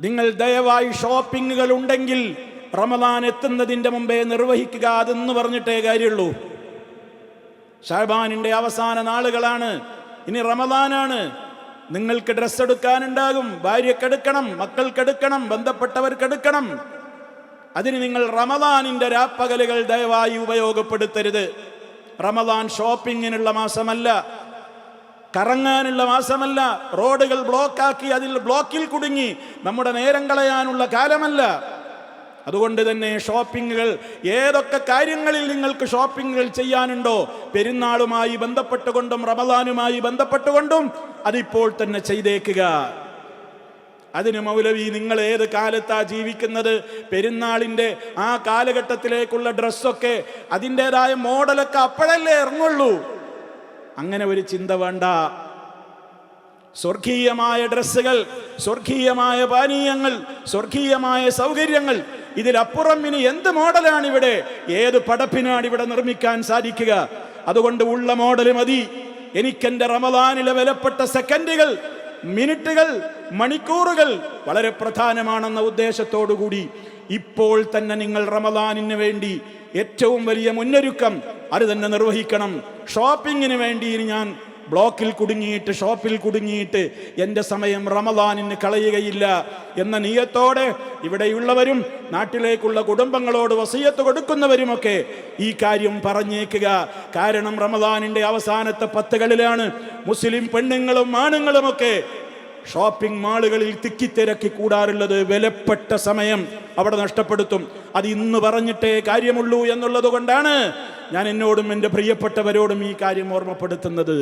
നിങ്ങൾ ദയവായി ഷോപ്പിങ്ങുകൾ ഉണ്ടെങ്കിൽ റമദാൻ എത്തുന്നതിൻ്റെ മുമ്പേ നിർവഹിക്കുക. അതെന്ന് പറഞ്ഞിട്ടേ കാര്യമുള്ളൂ. ശഅബാനിന്റെ അവസാന നാളുകളാണ്, ഇനി റമദാനാണ്. നിങ്ങൾക്ക് ഡ്രസ്സ് എടുക്കാനുണ്ടാകും, ഭാര്യക്കെടുക്കണം, മക്കൾക്കെടുക്കണം, ബന്ധപ്പെട്ടവർക്കെടുക്കണം. അതിന് നിങ്ങൾ റമദാനിന്റെ രാപ്പകലുകൾ ദയവായി ഉപയോഗപ്പെടുത്തരുത്. റമദാൻ ഷോപ്പിങ്ങിനുള്ള മാസമല്ല, കറങ്ങാനുള്ള മാസമല്ല, റോഡുകൾ ബ്ലോക്കാക്കി അതിൽ ബ്ലോക്കിൽ കുടുങ്ങി നമ്മുടെ നേരം കളയാനുള്ള കാലമല്ല. അതുകൊണ്ട് തന്നെ ഷോപ്പിങ്ങുകൾ, ഏതൊക്കെ കാര്യങ്ങളിൽ നിങ്ങൾക്ക് ഷോപ്പിങ്ങുകൾ ചെയ്യാനുണ്ടോ, പെരുന്നാളുമായി ബന്ധപ്പെട്ടുകൊണ്ടും റമദാനുമായി ബന്ധപ്പെട്ടുകൊണ്ടും അതിപ്പോൾ തന്നെ ചെയ്തേക്കുക. അതിന് മൗലവി നിങ്ങൾ ഏത് കാലത്താ ജീവിക്കുന്നത്? പെരുന്നാളിൻ്റെ ആ കാലഘട്ടത്തിലേക്കുള്ള ഡ്രസ്സൊക്കെ അതിൻ്റെതായ മോഡലൊക്കെ അപ്പോഴല്ലേ ഇറങ്ങുള്ളൂ. അങ്ങനെ ഒരു ചിന്ത വേണ്ട. സ്വർഗീയമായ ഡ്രസ്സുകൾ, സ്വർഗീയമായ പാനീയങ്ങൾ, സ്വർഗീയമായ സൗകര്യങ്ങൾ, ഇതിലപ്പുറം ഇനി എന്ത് മോഡലാണ് ഇവിടെ, ഏത് പടപ്പിനാണ് ഇവിടെ നിർമ്മിക്കാൻ സാധിക്കുക? അതുകൊണ്ട് ഉള്ള മോഡൽ മതി. എനിക്കെന്റെ റമദാനിലെ വിലപ്പെട്ട സെക്കൻഡുകൾ, മിനിറ്റുകൾ, മണിക്കൂറുകൾ വളരെ പ്രധാനമാണെന്ന ഉദ്ദേശത്തോടു കൂടി ഇപ്പോൾ തന്നെ നിങ്ങൾ റമദാനിന് വേണ്ടി ഏറ്റവും വലിയ മുന്നൊരുക്കം അത് തന്നെ നിർവഹിക്കണം. ഷോപ്പിങ്ങിന് വേണ്ടി ഞാൻ ബ്ലോക്കിൽ കുടുങ്ങിയിട്ട്, ഷോപ്പിൽ കുടുങ്ങിയിട്ട് എൻ്റെ സമയം റമദാനിന് കളയുകയില്ല എന്ന നിയത്തോടെ ഇവിടെയുള്ളവരും നാട്ടിലേക്കുള്ള കുടുംബങ്ങളോട് വസിയത്ത് കൊടുക്കുന്നവരുമൊക്കെ ഈ കാര്യം പറഞ്ഞേക്കുക. കാരണം റമദാനിൻ്റെ അവസാനത്തെ 10കളിലാണ് മുസ്ലിം പെണ്ണുങ്ങളും ആണുങ്ങളുമൊക്കെ ഷോപ്പിംഗ് മാളുകളിൽ തിക്കിത്തിരക്കി കൂടാറുള്ളത്. വിലപ്പെട്ട സമയം അവിടെ നഷ്ടപ്പെടുത്തും. അത് ഇന്ന് പറഞ്ഞിട്ടേ കാര്യമുള്ളൂ എന്നുള്ളത് കൊണ്ടാണ് ഞാൻ എന്നോടും എൻ്റെ പ്രിയപ്പെട്ടവരോടും ഈ കാര്യം ഓർമ്മപ്പെടുത്തുന്നത്.